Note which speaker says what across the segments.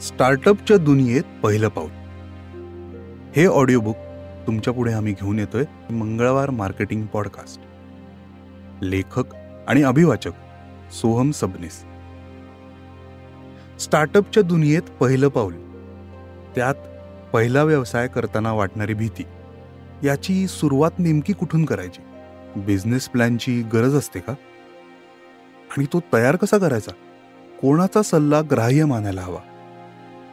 Speaker 1: स्टार्टअपच्या दुनियेत पहिलं पाऊल. हे ऑडिओबुक तुमच्या पुढे आम्ही घेऊन येतोय मंगळवार मार्केटिंग पॉडकास्ट. लेखक आणि अभिवाचक सोहम सबनीस. स्टार्टअपच्या दुनियेत पहिलं पाऊल, त्यात पहिला व्यवसाय करताना वाटणारी भीती, याची सुरुवात नेमकी कुठून करायची? बिझनेस प्लॅनची गरज असते का? आणि तो तयार कसा करायचा? कोणाचा सल्ला ग्राह्य मानायला हवा?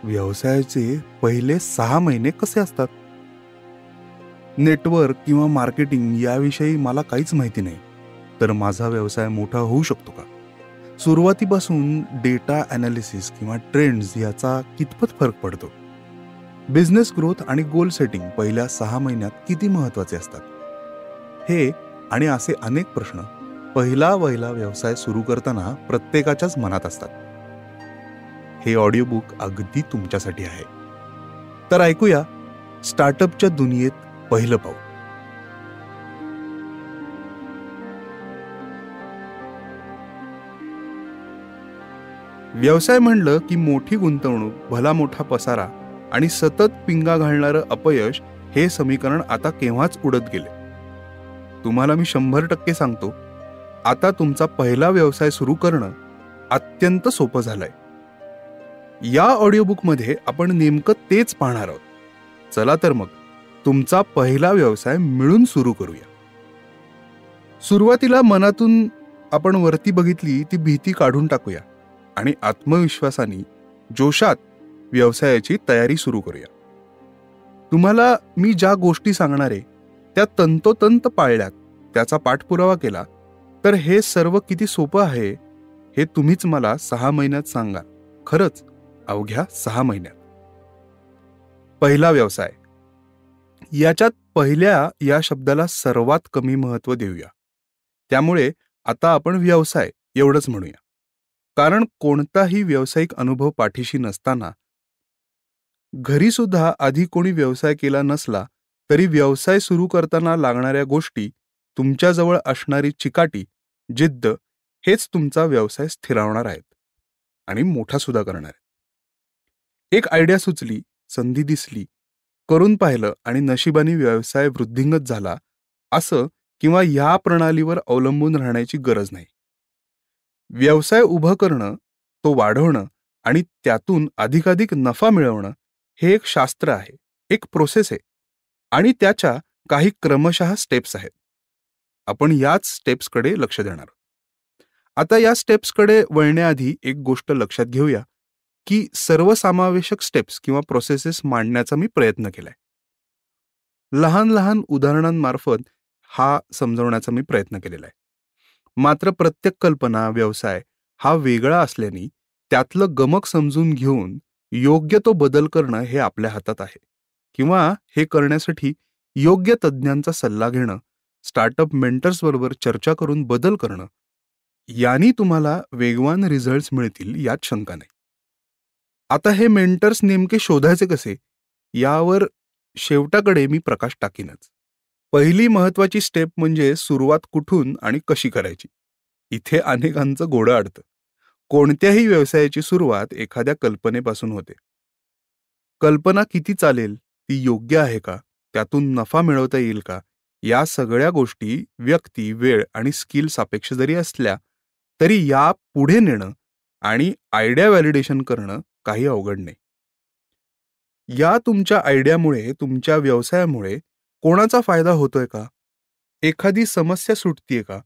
Speaker 1: व्यवसायाचे पहिले 6 महिने कसे असतात? नेटवर्क किंवा मार्केटिंग याविषयी मला काहीच माहिती नाही, तर माझा व्यवसाय मोठा होऊ शकतो का? सुरुवातीपासून डेटा ॲनालिसिस किंवा ट्रेंड्स याचा कितपत फरक पडतो? बिझनेस ग्रोथ आणि गोल सेटिंग पहिल्या 6 महिन्यात किती महत्त्वाचे असतात? हे आणि असे अनेक प्रश्न पहिला व्यवसाय सुरू करताना प्रत्येकाच्याच मनात असतात. हे ऑडिओबुक अगदी तुमच्यासाठी आहे. तर ऐकूया स्टार्टअपच्या दुनियेत पहिलं पाऊल. व्यवसाय म्हणलं की मोठी गुंतवणूक, भला मोठा पसारा आणि सतत पिंगा घालणारं अपयश हे समीकरण आता केव्हाच उडत गेले. तुम्हाला मी 100% सांगतो, आता तुमचा पहिला व्यवसाय सुरू करणं अत्यंत सोपं झालंय. या ऑडिओबुकमध्ये आपण नेमकं तेच पाहणार आहोत. चला तर मग तुमचा पहिला व्यवसाय मिळून सुरू करूया. सुरुवातीला मनातून आपण वरती बघितली ती भीती काढून टाकूया आणि आत्मविश्वासाने, जोशात व्यवसायाची तयारी सुरू करूया. तुम्हाला मी ज्या गोष्टी सांगणार आहे त्या तंतोतंत पाळल्यात, त्याचा पाठपुरावा केला, तर हे सर्व किती सोपं आहे हे तुम्हीच मला 6 महिन्यात सांगा. खरंच अवघ्या 6 महिन्यात. पहिला व्यवसाय. याच्यात पहिल्या या शब्दाला सर्वात कमी महत्त्व देऊया. त्यामुळे आता आपण व्यवसाय एवढंच म्हणूया. कारण कोणताही व्यावसायिक अनुभव पाठीशी नसताना, घरी सुद्धा आधी कोणी व्यवसाय केला नसला तरी व्यवसाय सुरू करताना लागणाऱ्या गोष्टी, तुमच्याजवळ असणारी चिकाटी, जिद्द हेच तुमचा व्यवसाय स्थिरावणार आहेत आणि मोठा सुद्धा करणार आहेत. एक आयडिया सुचली, संधी दिसली, करून पाहिलं आणि नशिबाने व्यवसाय वृद्धिंगत झाला, असं किंवा या प्रणालीवर अवलंबून राहण्याची गरज नाही. व्यवसाय उभं करणं, तो वाढवणं आणि त्यातून अधिकाधिक नफा मिळवणं हे एक शास्त्र आहे, एक प्रोसेस आहे आणि त्याच्या काही क्रमशः स्टेप्स आहेत. आपण याच स्टेप्सकडे लक्ष देणार आहोत. आता या स्टेप्सकडे वळण्याआधी एक गोष्ट लक्षात घेऊया की सर्वसमावेशक स्टेप्स किंवा प्रोसेसेस मांडण्याचा मी प्रयत्न केलाय. लहान लहान उदाहरणांमार्फत हा समजवण्याचा मी प्रयत्न केलेला आहे. मात्र प्रत्येक कल्पना, व्यवसाय हा वेगळा असल्याने त्यातलं गमक समजून घेऊन योग्य तो बदल करणं हे आपल्या हातात आहे. किंवा हे करण्यासाठी योग्य तज्ज्ञांचा सल्ला घेणं, स्टार्टअप मेंटर्स बरोबर चर्चा करून बदल करणं, यांनी तुम्हाला वेगवान रिझल्ट्स मिळतील यात शंका नाही. आता हे मेंटर्स नेमके शोधायचे कसे, यावर शेवटाकडे मी प्रकाश टाकीनच. पहिली महत्वाची स्टेप म्हणजे सुरुवात कुठून आणि कशी करायची. इथे अनेकांचं घोडं अडतं. कोणत्याही व्यवसायाची सुरुवात एखाद्या कल्पनेपासून होते. कल्पना किती चालेल, ती योग्य आहे का, त्यातून नफा मिळवता येईल का, या सगळ्या गोष्टी व्यक्ती, वेळ आणि स्किल सापेक्ष जरी असल्या तरी या पुढे नेणं आणि आयडिया व्हॅलिडेशन करणं काही अवघड नाही. या तुमच्या आयडियामुळे, तुमच्या व्यवसायामुळे कोणाचा फायदा होतोय का? एखादी समस्या सुटतीये का?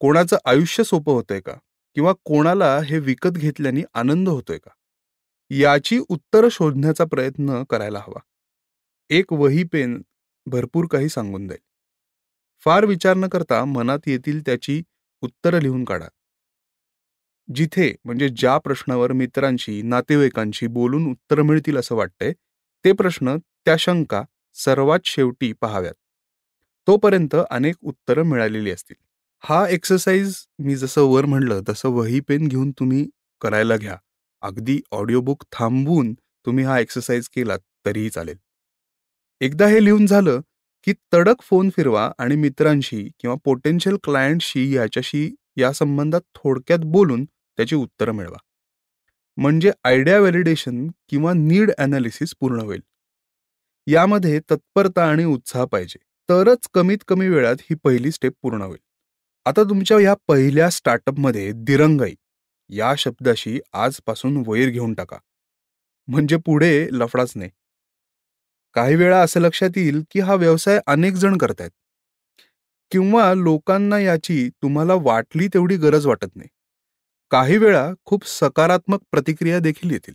Speaker 1: कोणाचं आयुष्य सोपं होतंय का? किंवा कोणाला हे विकत घेतल्याने आनंद होतोय का? याची उत्तरं शोधण्याचा प्रयत्न करायला हवा. एक वही पेन भरपूर काही सांगून जाईल. फार विचार न करता मनात येतील त्याची उत्तरं लिहून काढा. जिथे म्हणजे ज्या प्रश्नावर मित्रांशी, नातेवाईकांशी बोलून उत्तरं मिळतील असं वाटतंय, ते प्रश्न, त्या शंका सर्वात शेवटी पाहाव्यात. तोपर्यंत अनेक उत्तरं मिळालेली असतील. हा एक्सरसाइज मी जसं वर म्हणलं तसं वही पेन घेऊन तुम्ही करायला घ्या. अगदी ऑडिओबुक थांबवून तुम्ही हा एक्सरसाइज केलात तरीही चालेल. एकदा हे लिहून झालं की तडक फोन फिरवा आणि मित्रांशी किंवा पोटेन्शियल क्लायंटशी या संबंधात थोडक्यात बोलून त्याची उत्तरं मिळवा. म्हणजे आयडिया व्हॅलिडेशन किंवा नीड अनालिसिस पूर्ण होईल. यामध्ये तत्परता आणि उत्साह पाहिजे, तरच कमीत कमी वेळात ही पहिली स्टेप पूर्ण होईल. आता तुमच्या या पहिल्या स्टार्टअपमध्ये दिरंगाई या शब्दाशी आजपासून वैर घेऊन टाका. म्हणजे पुढे लफडाच नाही. काही वेळा असं लक्षात येईल की हा व्यवसाय अनेक जण करतायत, किंवा लोकांना याची तुम्हाला वाटली तेवढी गरज वाटत नाही. काही वेळा खूप सकारात्मक प्रतिक्रिया देखील येतील.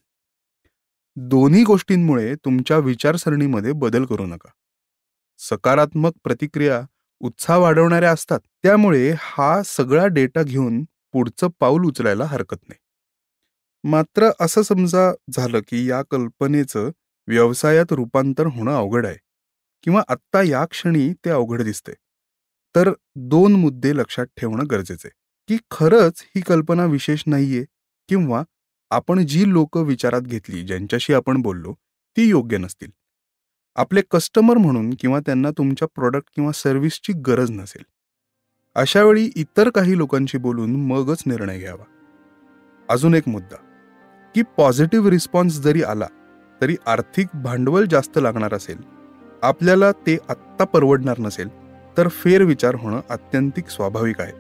Speaker 1: दोन्ही गोष्टींमुळे तुमच्या विचारसरणीमध्ये बदल करू नका. सकारात्मक प्रतिक्रिया उत्साह वाढवणाऱ्या असतात, त्यामुळे हा सगळा डेटा घेऊन पुढचं पाऊल उचलायला हरकत नाही. मात्र असं समजा झालं की या कल्पनेचं व्यवसायात रूपांतर होणं अवघड आहे, किंवा आत्ता या क्षणी ते अवघड दिसते, तर दोन मुद्दे लक्षात ठेवणं गरजेचं आहे, की खरंच ही कल्पना विशेष नाहीये, किंवा आपण जी लोक विचारात घेतली, ज्यांच्याशी आपण बोललो, ती योग्य नसतील. आपले कस्टमर म्हणून किंवा त्यांना तुमच्या प्रॉडक्ट किंवा सर्व्हिसची गरज नसेल. अशा वेळी इतर काही लोकांशी बोलून मगच निर्णय घ्यावा. अजून एक मुद्दा, की पॉझिटिव्ह रिस्पॉन्स जरी आला तरी आर्थिक भांडवल जास्त लागणार असेल, आपल्याला ते आत्ता परवडणार नसेल, तर फेरविचार होणं अत्यंतिक स्वाभाविक आहे.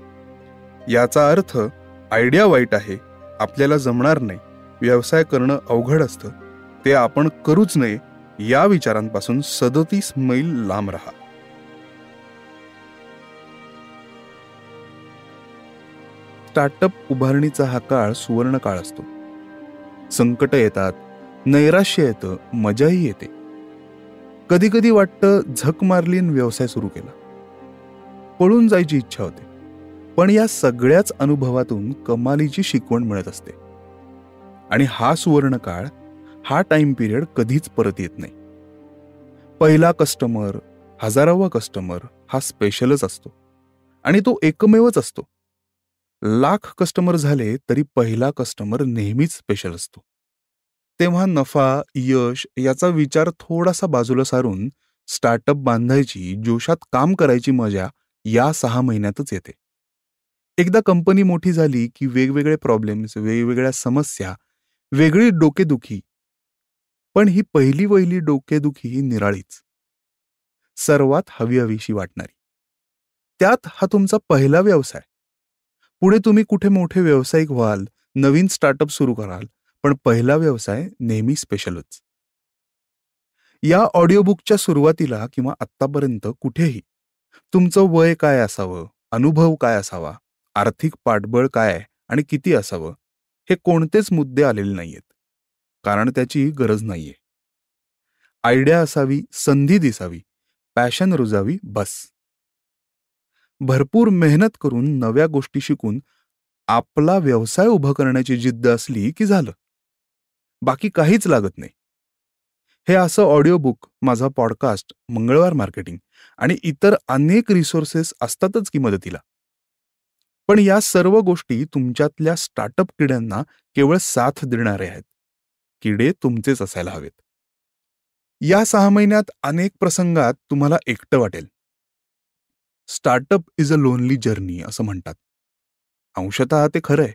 Speaker 1: याचा अर्थ आयडिया वाईट आहे, आपल्याला जमणार नाही, व्यवसाय करणं अवघड असतं, ते आपण करूच नये, या विचारांपासून 37 मैल लांब राहा. स्टार्टअप उभारणीचा हा काळ सुवर्ण काळ असतो. संकट येतात, नैराश्य येतं, मजाही येते. कधी कधी वाटतं झक मारली आणि व्यवसाय सुरू केला, पळून जायची इच्छा होते. पण या सगळ्याच अनुभवातून कमालीची शिकवण मिळत असते. आणि हा सुवर्ण काळ, हा टाइम पिरियड कधीच परत येत नाही. पहिला कस्टमर, हजारावा कस्टमर हा स्पेशलच असतो, आणि तो एकमेवच असतो. लाख कस्टमर झाले तरी पहिला कस्टमर नेहमीच स्पेशल असतो. तेव्हा नफा, यश याचा विचार थोडासा बाजूला सारून स्टार्टअप बांधायची, जोशात काम करायची मजा या 6 महिन्यातच येते. एकदा कंपनी मोठी झाली की वेगवेगळे प्रॉब्लेम्स, वेगवेगळ्या समस्या, वेगळी डोकेदुखी. पण ही पहिली वहिली डोकेदुखी ही निराळीच, सर्वात हवीहवीशी वाटणारी. त्यात हा तुमचा पहिला व्यवसाय. पुढे तुम्ही कुठे मोठे व्यावसायिक व्हाल, नवीन स्टार्टअप सुरू कराल, पण पहिला व्यवसाय नेहमी स्पेशलच. या ऑडिओबुकच्या सुरुवातीला किंवा आत्तापर्यंत कुठेही तुमचं वय काय असावं, अनुभव काय असावा, आर्थिक पाठबळ काय आहे आणि किती असावं, हे कोणतेच मुद्दे आलेले नाहीयेत. कारण त्याची गरज नाहीये. आयडिया असावी, संधी दिसावी, पॅशन रुजावी, बस. भरपूर मेहनत करून नव्या गोष्टी शिकून आपला व्यवसाय उभा करण्याची जिद्द असली की झालं. बाकी काहीच लागत नाही. हे असं ऑडिओ बुक, माझा पॉडकास्ट, मंगळवार मार्केटिंग आणि इतर अनेक रिसोर्सेस असतातच की मदतीला. पण या सर्व गोष्टी तुमच्यातल्या स्टार्टअप किड्यांना केवळ साथ देणारे आहेत. किडे तुमचेच असायला हवेत. या 6 महिन्यात अनेक प्रसंगात तुम्हाला एकटं वाटेल. Startup is a lonely journey असं म्हणतात. अंशतः ते खरं आहे.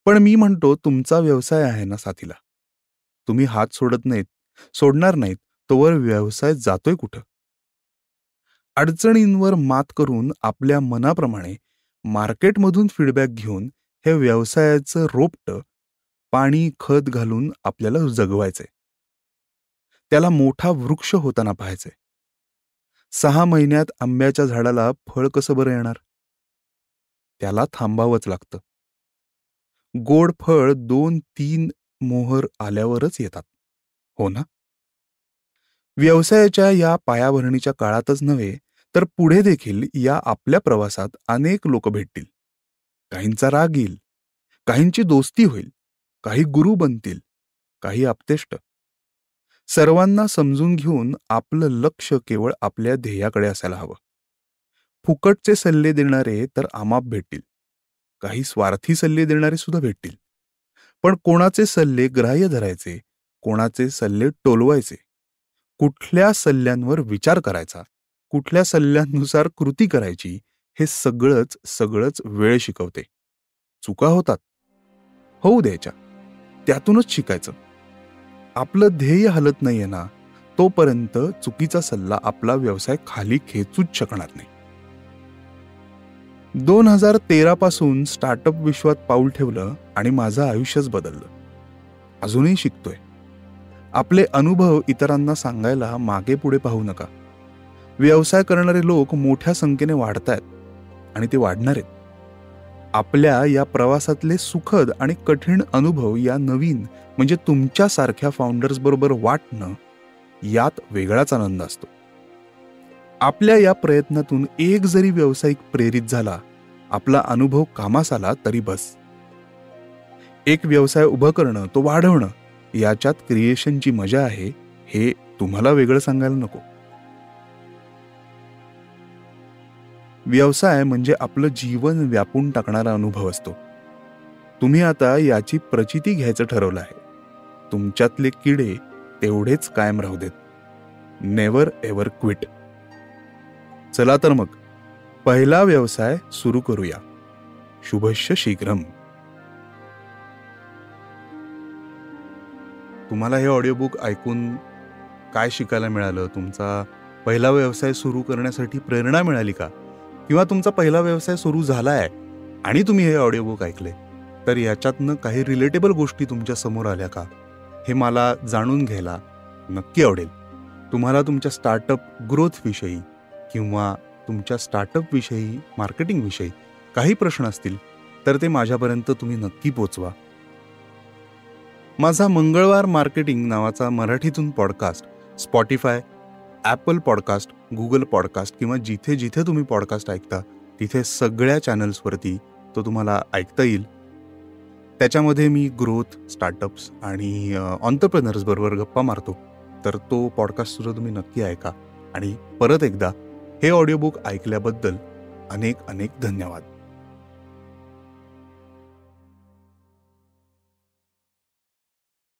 Speaker 1: पण मी म्हणतो, तुमचा व्यवसाय आहे ना साथीला. तुम्ही हात सोडणार नाहीत तोवर व्यवसाय जातोय कुठं? अडचणींवर मात करून आपल्या मनाप्रमाणे मार्केटमधून फीडबॅक घेऊन हे व्यवसायाचं रोपटं पाणी, खत घालून आपल्याला जगवायचंय. त्याला मोठा वृक्ष होताना पाहायचंय. 6 महिन्यात आंब्याच्या झाडाला फळ कसं बरं येणार? त्याला थांबावंच लागतं. गोड फळ 2-3 मोहर आल्यावरच येतात, हो ना? व्यवसायाच्या या पायाभरणीच्या काळातच नव्हे, तर पुढे देखील या आपल्या प्रवासात अनेक लोक भेटतील. काहींचा राग येईल, काहींची दोस्ती होईल, काही गुरु बनतील, काही आपतेष्ट. सर्वांना समजून घेऊन आपलं लक्ष केवळ आपल्या ध्येयाकडे असायला हवं. फुकटचे सल्ले देणारे तर अमाप भेटतील, काही स्वार्थी सल्ले देणारे सुद्धा भेटतील. पण कोणाचे सल्ले ग्राह्य धरायचे, कोणाचे सल्ले टोलवायचे, कुठल्या सल्ल्यांवर विचार करायचा, कुठल्या सल्ल्यांनुसार कृती करायची, हे सगळंच वेळ शिकवते. चुका होतात, होऊ द्यायच्या. त्यातूनच शिकायचं. आपलं ध्येय हलत नाहीये ना, तोपर्यंत चुकीचा सल्ला आपला व्यवसाय खाली खेचूच शकणार नाही. 2013 पासून स्टार्टअप विश्वात पाऊल ठेवलं आणि माझं आयुष्यच बदललं. अजूनही शिकतोय. आपले अनुभव इतरांना सांगायला मागे पुढे पाहू नका. व्यवसाय करणारे लोक मोठ्या संख्येने वाढतायत आणि ते वाढणार आहेत. आपल्या या प्रवासातले सुखद आणि कठीण अनुभव या नवीन म्हणजे तुमच्यासारख्या फाउंडर्स बरोबर वाटणं, यात वेगळाच आनंद असतो. आपल्या या प्रयत्नातून एक जरी व्यावसायिक प्रेरित झाला, आपला अनुभव कामास आला तरी बस. एक व्यवसाय उभं करणं, तो वाढवणं, याच्यात क्रिएशनची मजा आहे हे तुम्हाला वेगळं सांगायला नको. व्यवसाय म्हणजे आपलं जीवन व्यापून टाकणारा अनुभव असतो. तुम्ही आता याची प्रचिती घ्यायचं ठरवलं आहे. तुमच्यातले किडे तेवढेच कायम राहू देत. Never ever quit. चला तर मग पहिला व्यवसाय सुरू करूया. शुभस्य शीघ्रम. तुम्हाला हे ऑडिओ बुक ऐकून काय शिकायला मिळालं? तुमचा पहिला व्यवसाय सुरू करण्यासाठी प्रेरणा मिळाली का? किंवा तुमचा पहिला व्यवसाय सुरू झालाय आणि तुम्ही हे ऑडिओ बुक ऐकले, तर याच्यातनं काही रिलेटेबल गोष्टी तुमच्या समोर आल्या का? हे मला जाणून घ्यायला नक्की आवडेल. तुम्हाला तुमच्या स्टार्टअप ग्रोथ विषयी किंवा तुमच्या स्टार्टअप विषयी, मार्केटिंग विषयी काही प्रश्न असतील तर ते माझ्यापर्यंत तुम्ही नक्की पोचवा. माझा मंगळवार मार्केटिंग नावाचा मराठीतून podcast Spotify, Apple podcast, Google podcast किंवा जिथे जिथे तुम्ही पॉडकास्ट ऐकता तिथे सगळ्या चॅनल्सवरती तो तुम्हाला ऐकता येईल. त्याच्यामध्ये मी ग्रोथ, स्टार्टअप्स आणि ऑन्टरप्रेनर्स बरोबर गप्पा मारतो. तर तो पॉडकास्ट सुद्धा तुम्ही नक्की ऐका. आणि परत एकदा हे ऑडिओ बुक ऐकल्याबद्दल अनेक अनेक धन्यवाद.